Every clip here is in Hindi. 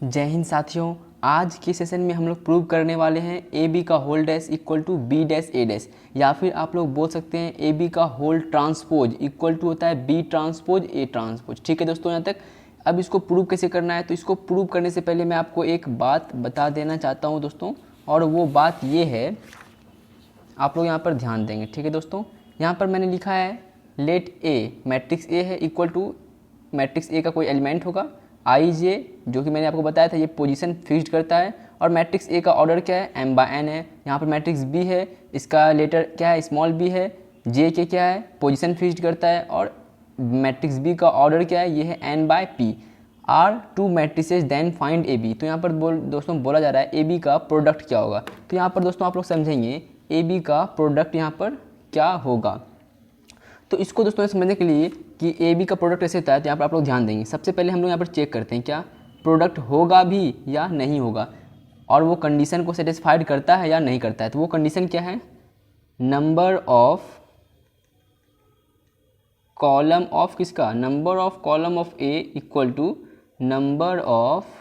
जय हिंद साथियों। आज के सेशन में हम लोग प्रूव करने वाले हैं ए बी का whole dash equal to B dash A dash, या फिर आप लोग बोल सकते हैं ए बी का होल ट्रांसपोज इक्वल टू होता है बी ट्रांसपोज ए ट्रांसपोज। ठीक है दोस्तों, यहाँ तक। अब इसको प्रूव कैसे करना है, तो इसको प्रूव करने से पहले मैं आपको एक बात बता देना चाहता हूँ दोस्तों, और वो बात ये है, आप लोग यहाँ पर ध्यान देंगे। ठीक है दोस्तों, यहाँ पर मैंने लिखा है लेट ए, मैट्रिक्स ए है इक्वल टू मैट्रिक्स ए का कोई एलिमेंट होगा आई जे, जो कि मैंने आपको बताया था ये पोजीशन फिक्स्ड करता है, और मैट्रिक्स ए का ऑर्डर क्या है एम बाय एन है। यहाँ पर मैट्रिक्स बी है, इसका लेटर क्या है स्मॉल बी है, जे के क्या है पोजीशन फिक्स्ड करता है, और मैट्रिक्स बी का ऑर्डर क्या है ये है N by P. Are two matrices then find A B. तो यहाँ पर दोस्तों बोला जा रहा है ए बी का प्रोडक्ट क्या होगा। तो यहाँ पर दोस्तों आप लोग समझेंगे ए बी का प्रोडक्ट यहाँ पर क्या होगा। तो इसको दोस्तों समझने के लिए कि ए बी का प्रोडक्ट कैसे होता है, तो यहाँ पर आप लोग ध्यान देंगे। सबसे पहले हम लोग यहाँ पर चेक करते हैं क्या प्रोडक्ट होगा भी या नहीं होगा, और वो कंडीशन को सेटिस्फाइड करता है या नहीं करता है। तो वो कंडीशन क्या है, नंबर ऑफ कॉलम ऑफ किसका, number of column of A equal to number of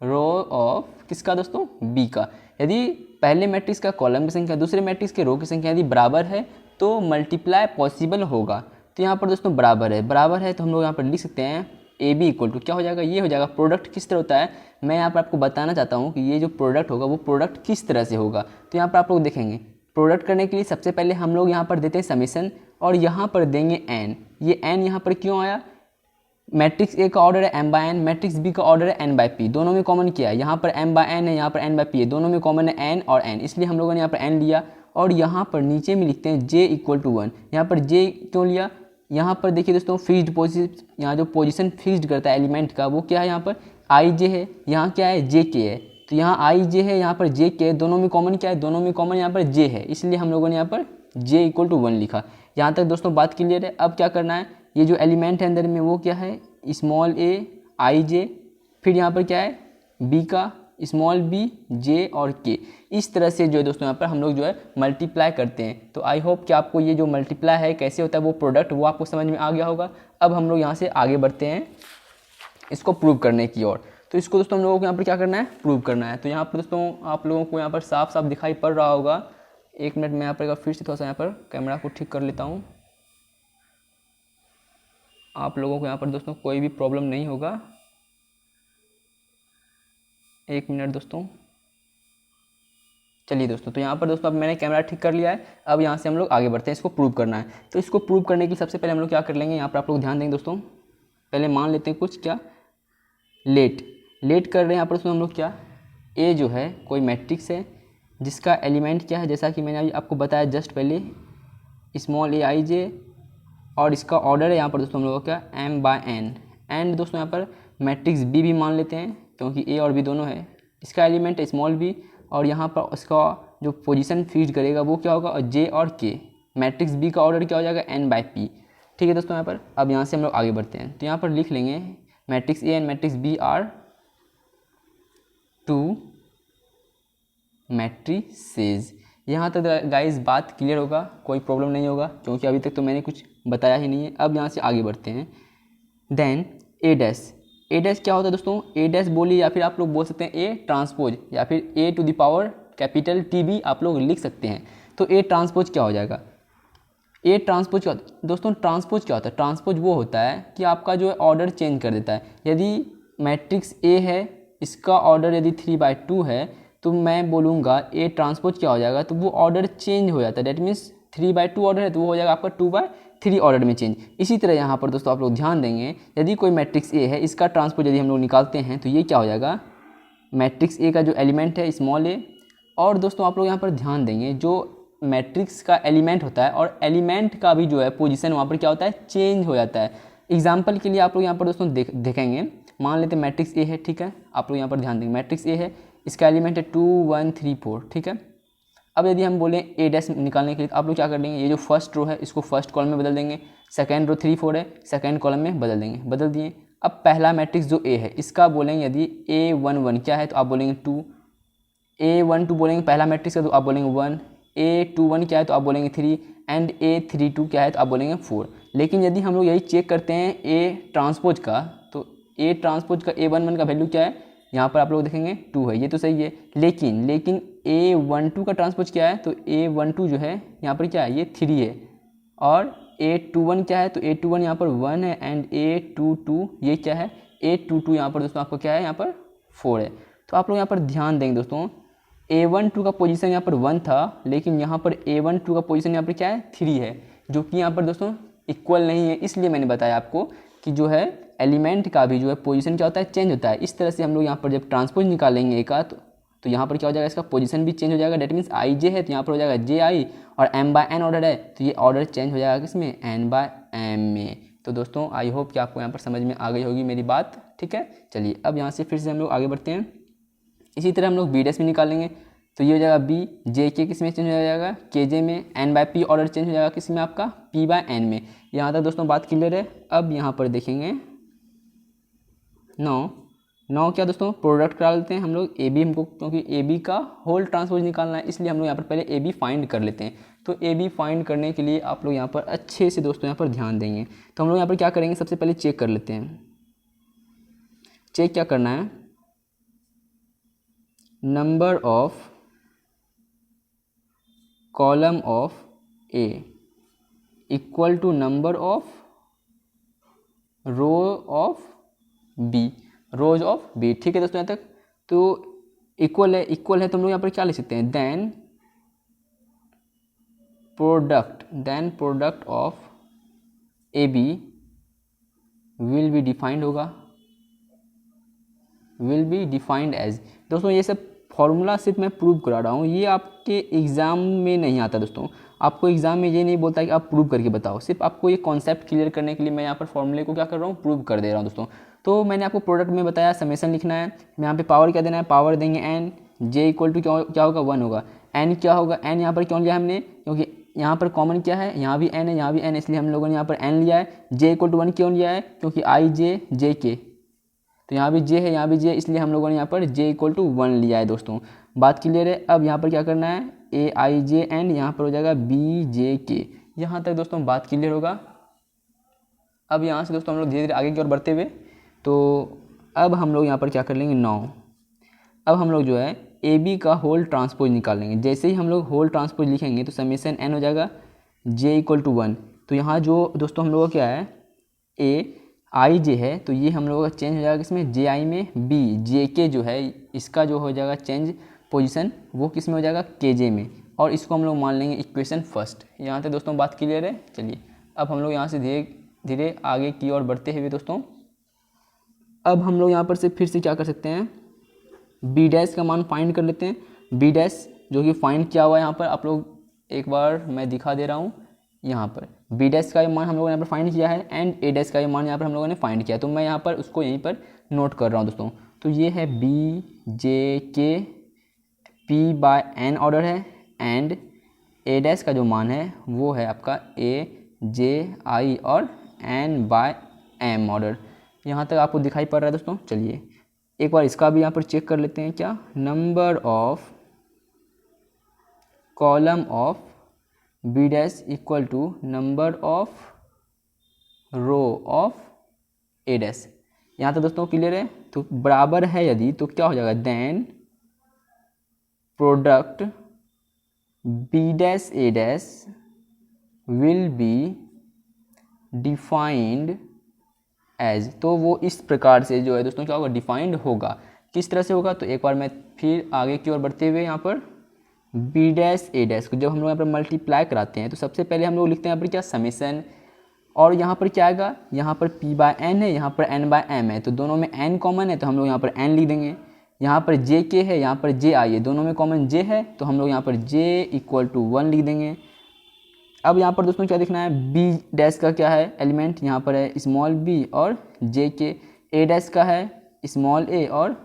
row of किसका दोस्तों, बी का। यदि पहले मैट्रिक्स का कॉलम की संख्या दूसरे मैट्रिक्स के रो की संख्या यदि बराबर है तो मल्टीप्लाई पॉसिबल होगा। तो यहाँ पर दोस्तों बराबर है तो हम लोग यहाँ पर लिख सकते हैं ए बी इक्वल टू क्या हो जाएगा, ये हो जाएगा। प्रोडक्ट किस तरह होता है, मैं यहाँ पर आपको बताना चाहता हूँ कि ये जो प्रोडक्ट होगा वो प्रोडक्ट किस तरह से होगा। तो यहाँ पर आप लोग देखेंगे प्रोडक्ट करने के लिए सबसे पहले हम लोग यहाँ पर देते हैं समीशन, और यहाँ पर देंगे एन। ये एन यहाँ पर क्यों आया, मैट्रिक्स ए का ऑर्डर है M by N, matrix B का ऑर्डर है एन बाय पी, दोनों में कॉमन किया है। यहाँ पर एम बाय एन है, यहाँ पर एन बाय पी है, दोनों में कॉमन है एन और एन, इसलिए हम लोगों ने यहाँ पर एन लिया। और यहाँ पर नीचे में लिखते हैं जे इक्वल टू 1। यहाँ पर जे क्यों लिया, यहाँ पर देखिए दोस्तों फिक्स्ड पोजिशन, यहाँ जो पोजिशन फिक्स्ड करता है एलिमेंट का वो क्या है, यहाँ पर आई जे है, यहाँ क्या है जे के है। तो यहाँ आई जे है, यहाँ पर जे के है, दोनों में कॉमन क्या है, दोनों में कॉमन यहाँ पर जे है, इसलिए हम लोगों ने यहाँ पर जे इक्वल टू 1 लिखा। यहाँ तक दोस्तों बात क्लियर है। अब क्या करना है, ये जो एलिमेंट है अंदर में वो क्या है स्मॉल ए आई जे, फिर यहाँ पर क्या है बी का स्मॉल बी जे और के। इस तरह से जो है दोस्तों यहाँ पर हम लोग जो है मल्टीप्लाई करते हैं। तो आई होप कि आपको ये जो मल्टीप्लाई है कैसे होता है वो प्रोडक्ट वो आपको समझ में आ गया होगा। अब हम लोग यहाँ से आगे बढ़ते हैं इसको प्रूव करने की ओर। तो इसको दोस्तों हम लोगों को यहाँ पर क्या करना है, प्रूव करना है। तो यहाँ पर दोस्तों आप लोगों को यहाँ पर साफ साफ दिखाई पड़ रहा होगा। एक मिनट में यहाँ पर फिर से थोड़ा सा यहाँ पर कैमरा को ठीक कर लेता हूँ, आप लोगों को यहाँ पर दोस्तों कोई भी प्रॉब्लम नहीं होगा। एक मिनट दोस्तों, चलिए दोस्तों। तो यहाँ पर दोस्तों अब मैंने कैमरा ठीक कर लिया है। अब यहाँ से हम लोग आगे बढ़ते हैं, इसको प्रूव करना है। तो इसको प्रूव करने की सबसे पहले हम लोग क्या कर लेंगे, यहाँ पर आप लोग ध्यान देंगे दोस्तों। पहले मान लेते हैं कुछ क्या लेट कर रहे हैं। यहाँ पर दोस्तों हम लोग क्या ए जो है कोई मैट्रिक्स है जिसका एलिमेंट क्या है, जैसा कि मैंने अभी आपको बताया जस्ट पहले स्मॉल ए आई जे, और इसका ऑर्डर है यहाँ पर दोस्तों हम लोगों का एम बाय एन। एंड दोस्तों यहाँ पर मैट्रिक्स बी भी मान लेते हैं क्योंकि ए और बी दोनों है, इसका एलिमेंट है स्मॉल बी, और यहाँ पर उसका जो पोजीशन फिक्स करेगा वो क्या होगा, और जे और के। मैट्रिक्स बी का ऑर्डर क्या हो जाएगा एन बाय पी। ठीक है दोस्तों, यहाँ पर अब यहाँ से हम लोग आगे बढ़ते हैं। तो यहाँ पर लिख लेंगे matrix A and matrix B are two matrices. यहाँ तक गाइस बात क्लियर होगा, कोई प्रॉब्लम नहीं होगा, क्योंकि अभी तक तो मैंने कुछ बताया ही नहीं है। अब यहाँ से आगे बढ़ते हैं। देन ए डैश क्या होता है दोस्तों, ए डैश बोलिए या फिर आप लोग बोल सकते हैं ए ट्रांसपोज, या फिर A to the power capital T भी आप लोग लिख सकते हैं। तो ए ट्रांसपोज क्या हो जाएगा, ए ट्रांसपोज क्या होता है दोस्तों, ट्रांसपोज क्या होता है, ट्रांसपोज वो होता है कि आपका जो है ऑर्डर चेंज कर देता है। यदि मैट्रिक्स ए है, इसका ऑर्डर यदि 3/2 है, तो मैं बोलूँगा ए ट्रांसपोज क्या हो जाएगा, तो वो ऑर्डर चेंज हो जाता है। डेट मीन्स 3/2 ऑर्डर है तो वो हो जाएगा आपका 2/3 ऑर्डर में चेंज। इसी तरह यहाँ पर दोस्तों आप लोग ध्यान देंगे, यदि कोई मैट्रिक्स ए है, इसका ट्रांसपोज यदि हम लोग निकालते हैं तो ये क्या हो जाएगा, मैट्रिक्स ए का जो एलिमेंट है स्मॉल ए। और दोस्तों आप लोग यहाँ पर ध्यान देंगे, जो मैट्रिक्स का एलिमेंट होता है और एलिमेंट का भी जो है पोजीशन वहाँ पर क्या होता है, चेंज हो जाता है। एग्जाम्पल के लिए आप लोग यहाँ पर दोस्तों देखेंगे, मान लेते हैं मैट्रिक्स ए है, ठीक है। आप लोग यहाँ पर ध्यान देंगे मैट्रिक्स ए है, इसका एलिमेंट है 2 1 3 4, ठीक है। अब यदि हम बोलें ए डैश निकालने के लिए, आप लोग क्या कर देंगे, ये जो फर्स्ट रो है इसको फर्स्ट कॉलम में बदल देंगे, सेकंड रो 3 4 है सेकंड कॉलम में बदल देंगे, बदल दिए। अब पहला मैट्रिक्स जो ए है इसका बोलेंगे यदि A11 क्या है तो आप बोलेंगे 2, A12 बोलेंगे पहला मैट्रिक्स का तो आप बोलेंगे 1, A21 क्या है तो आप बोलेंगे 3, एंड A32 क्या है तो आप बोलेंगे 4। लेकिन यदि हम लोग यही चेक करते हैं ए ट्रांसपोज का, तो ए ट्रांसपोज का A11 का वैल्यू क्या है, यहाँ पर आप लोग देखेंगे 2 है, ये तो सही है। लेकिन A12 का ट्रांसपोज क्या है, तो A12 जो है यहाँ पर क्या है, ये 3 है। और A21 क्या है, तो A21 यहाँ पर 1 है। एंड A22 ये क्या है, A22 यहाँ पर दोस्तों आपको क्या है, यहाँ पर 4 है। तो आप लोग यहाँ पर ध्यान देंगे दोस्तों, A12 का पोजीशन यहाँ पर 1 था, लेकिन यहाँ पर A12 का पोजीशन यहाँ पर क्या है, 3 है, जो कि यहाँ पर दोस्तों इक्वल नहीं है। इसलिए मैंने बताया आपको कि जो है एलिमेंट का भी जो है पोजीशन क्या होता है, चेंज होता है। इस तरह से हम लोग यहाँ पर जब ट्रांसपोज निकालेंगे ए का, तो यहाँ पर क्या हो जाएगा, इसका पोजीशन भी चेंज हो जाएगा। डेट मीन्स आई जे है तो यहाँ पर हो जाएगा जे आई, और एम बाय एन ऑर्डर है तो ये ऑर्डर चेंज हो जाएगा किसमें, एन बाय एम में। तो दोस्तों आई होप कि आपको यहाँ पर समझ में आ गई होगी मेरी बात, ठीक है। चलिए अब यहाँ से फिर से हम लोग आगे बढ़ते हैं। इसी तरह हम लोग बी डैश भी निकालेंगे, तो ये हो जाएगा बी, जे के किस में चेंज हो जाएगा, के जे में, N by P order change हो जाएगा किस में, आपका पी बाय एन में। यहाँ तक दोस्तों बात क्लियर है। अब यहाँ पर देखेंगे 9 क्या दोस्तों, प्रोडक्ट करा लेते हैं हम लोग ए बी, हमको क्योंकि ए बी का होल ट्रांसपोज निकालना है, इसलिए हम लोग यहाँ पर पहले ए बी फाइंड कर लेते हैं। तो ए बी फाइंड करने के लिए आप लोग यहाँ पर अच्छे से दोस्तों यहाँ पर ध्यान देंगे। तो हम लोग यहाँ पर क्या करेंगे, सबसे पहले चेक कर लेते हैं। चेक क्या करना है, number of column of A equal to number of row of B, rows of B, ठीक है दोस्तों। यहाँ तक तो इक्वल है तो हम लोग यहाँ पर क्या लिख सकते हैं, then product of A B will be defined होगा, विल बी डिफाइंड एज। दोस्तों ये सब फॉर्मूला सिर्फ मैं प्रूव करा रहा हूँ, ये आपके एग्ज़ाम में नहीं आता दोस्तों। आपको एग्जाम में ये नहीं बोलता कि आप प्रूव करके बताओ, सिर्फ आपको ये कॉन्सेप्ट क्लियर करने के लिए मैं यहाँ पर फॉर्मूले को क्या कर रहा हूँ, प्रूव कर दे रहा हूँ दोस्तों। तो मैंने आपको प्रोडक्ट में बताया समेशन लिखना है, यहाँ पे पावर क्या देना है, पावर देंगे एन, जे इक्वल टू क्या होगा 1 होगा, एन क्या होगा, एन यहाँ पर क्यों लिया हमने, क्योंकि यहाँ पर कॉमन क्या है, यहाँ भी एन है यहाँ भी एन, इसलिए हम लोगों ने यहाँ पर एन लिया है। जे इक्वल टू 1 क्यों लिया है, क्योंकि आई जे के, तो यहाँ भी जे है यहाँ भी जे, इसलिए हम लोगों ने यहाँ पर जे इक्वल टू 1 लिया है दोस्तों। बात क्लियर है। अब यहाँ पर क्या करना है, ए आई जे एन, यहाँ पर हो जाएगा बी जे के। यहाँ तक दोस्तों बात क्लियर होगा। अब यहाँ से दोस्तों हम लोग धीरे धीरे आगे की ओर बढ़ते हुए, तो अब हम लोग यहाँ पर क्या कर लेंगे 9। अब हम लोग जो है ए बी का होल ट्रांसपोज निकाल लेंगे। जैसे ही हम लोग होल ट्रांसपोज लिखेंगे तो समेशन एन हो जाएगा जे इक्वल टू 1। तो यहाँ जो दोस्तों हम लोगों का क्या है, ए आई जे है, तो ये हम लोगों का चेंज हो जाएगा किसमें, जे आई में। बी जे के जो है इसका जो हो जाएगा चेंज पोजीशन, वो किस में हो जाएगा, के जे में। और इसको हम लोग मान लेंगे इक्वेशन फर्स्ट। यहाँ तक दोस्तों बात क्लियर है। चलिए अब हम लोग यहाँ से धीरे धीरे आगे की ओर बढ़ते हुए दोस्तों, अब हम लोग यहाँ पर से फिर से क्या कर सकते हैं, बी डैश का मान फाइंड कर लेते हैं। बी डैश जो कि फाइंड किया हुआ है यहाँ पर, आप लोग एक बार मैं दिखा दे रहा हूँ। यहाँ पर बी डैश का मान हम लोगों ने यहाँ पर फाइंड किया है, एंड ए डैश का मान यहाँ पर हम लोगों ने फाइंड किया, तो मैं यहाँ पर उसको यहीं पर नोट कर रहा हूँ दोस्तों। तो ये है बी जे के, पी बाय एन ऑर्डर है, एंड ए डैश का जो मान है वो है आपका ए जे आई और एन बाय एम ऑर्डर। यहाँ तक आपको दिखाई पड़ रहा है दोस्तों। चलिए एक बार इसका भी यहाँ पर चेक कर लेते हैं, क्या, number of column of B dash equal to number of row of A dash. यहाँ तक दोस्तों क्लियर है। तो बराबर है यदि, तो क्या हो जाएगा, then product B dash A dash will be defined as. तो वो इस प्रकार से जो है दोस्तों क्या होगा, डिफाइंड होगा। किस तरह से होगा, तो एक बार मैं फिर आगे की ओर बढ़ते हुए यहाँ पर बी डैश ए डैश को जब हम लोग यहाँ पर मल्टीप्लाई कराते हैं, तो सबसे पहले हम लोग लिखते हैं यहाँ पर क्या, समेशन। और यहाँ पर क्या आएगा, यहाँ पर p बाय एन है, यहाँ पर n बाय m है, तो दोनों में n कॉमन है तो हम लोग यहाँ पर n लिख देंगे। यहाँ पर जे के है, यहाँ पर जे आई है, दोनों में कॉमन j है, तो हम लोग यहाँ पर j इक्वल टू 1 लिख देंगे। अब यहाँ पर दोस्तों क्या लिखना है, बी डैश का क्या है एलिमेंट, यहाँ पर है स्मॉल b और जे के, ए डैश का है स्मॉल a और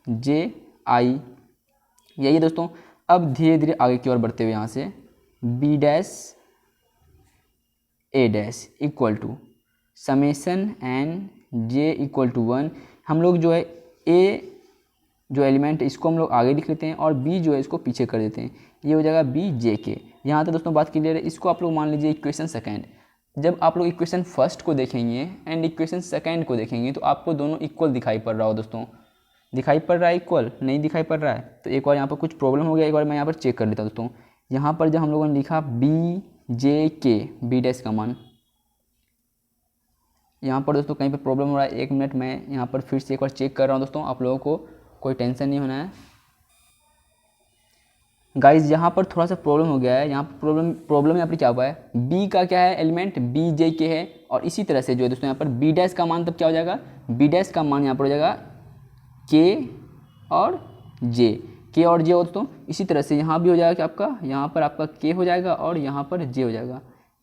जे आई। यही है दोस्तों। अब धीरे धीरे आगे की ओर बढ़ते हुए यहाँ से B dash A dash equal to summation N J equal to 1। हम लोग जो है ए जो एलिमेंट है इसको हम लोग आगे लिख लेते हैं और बी जो है इसको पीछे कर देते हैं, ये हो जाएगा बी जे के। यहाँ तक दोस्तों बात क्लियर है। इसको आप लोग मान लीजिए इक्वेशन सेकेंड। जब आप लोग इक्वेशन फर्स्ट को देखेंगे एंड इक्वेशन सेकंड को देखेंगे तो आपको दोनों इक्वल दिखाई पड़ रहा हो दोस्तों। दिखाई पड़ रहा है इक्वल? नहीं दिखाई पड़ रहा है। तो एक बार यहाँ पर कुछ प्रॉब्लम हो गया, एक बार मैं यहाँ पर चेक कर लेता हूँ दोस्तों। यहाँ पर जब हम लोगों ने लिखा बी जे के, बी डैश का मान, यहाँ पर दोस्तों कहीं पर प्रॉब्लम हो रहा है। 1 मिनट, मैं यहाँ पर फिर से एक बार चेक कर रहा हूँ दोस्तों। आप लोगों को कोई टेंशन नहीं होना है गाइज। यहाँ पर थोड़ा सा प्रॉब्लम हो गया है। यहाँ पर प्रॉब्लम यहाँ पर क्या हुआ है, बी का क्या है एलिमेंट, बी जे के है, और इसी तरह से जो है दोस्तों यहाँ पर बी डैश का मान तब क्या हो जाएगा, बी डैश का मान यहाँ पर हो जाएगा के और जे, के और जे हो दोस्तों। इसी तरह से यहाँ भी हो जाएगा कि आपका यहाँ पर आपका के हो जाएगा और यहाँ पर जे हो जाएगा।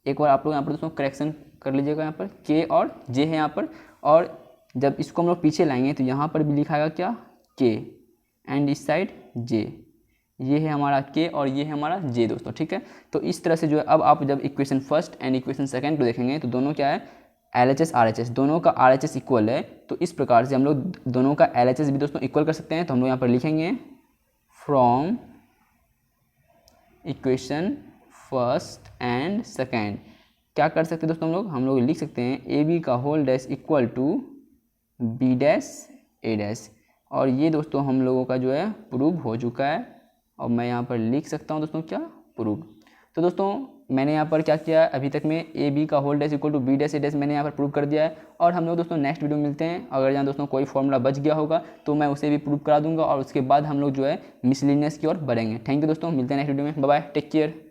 एक बार आप लोग यहाँ पर दोस्तों करेक्शन कर लीजिएगा। यहाँ पर के और जे है यहाँ पर, और जब इसको हम लोग पीछे लाएंगे तो यहाँ पर भी लिखाएगा क्या, के, एंड इस साइड जे। ये है हमारा के और ये है हमारा जे दोस्तों, ठीक है। तो इस तरह से जो है अब आप जब equation first and equation second को देखेंगे तो दोनों क्या है, LHS RHS, दोनों का RHS इक्वल है। तो इस प्रकार से हम लोग दोनों का LHS भी दोस्तों इक्वल कर सकते हैं। तो हम लोग यहाँ पर लिखेंगे from equation first and second क्या कर सकते हैं दोस्तों, हम लोग लिख सकते हैं ए बी का whole dash equal to B dash A dash. और ये दोस्तों हम लोगों का जो है प्रूव हो चुका है। और मैं यहाँ पर लिख सकता हूँ दोस्तों क्या, प्रूव। तो दोस्तों मैंने यहाँ पर क्या किया, अभी तक में ए बी का whole dash equal to B dash A dash मैंने यहाँ पर प्रूव कर दिया है। और हम लोग दोस्तों नेक्स्ट वीडियो में मिलते हैं। अगर यहाँ दोस्तों कोई फॉर्मूला बच गया होगा तो मैं उसे भी प्रूव करा दूंगा, और उसके बाद हम लोग जो है मिसलिनियस की ओर बढ़ेंगे। थैंक यू दोस्तों, मिलते हैं नेक्स्ट वीडियो में। Bye bye, take care.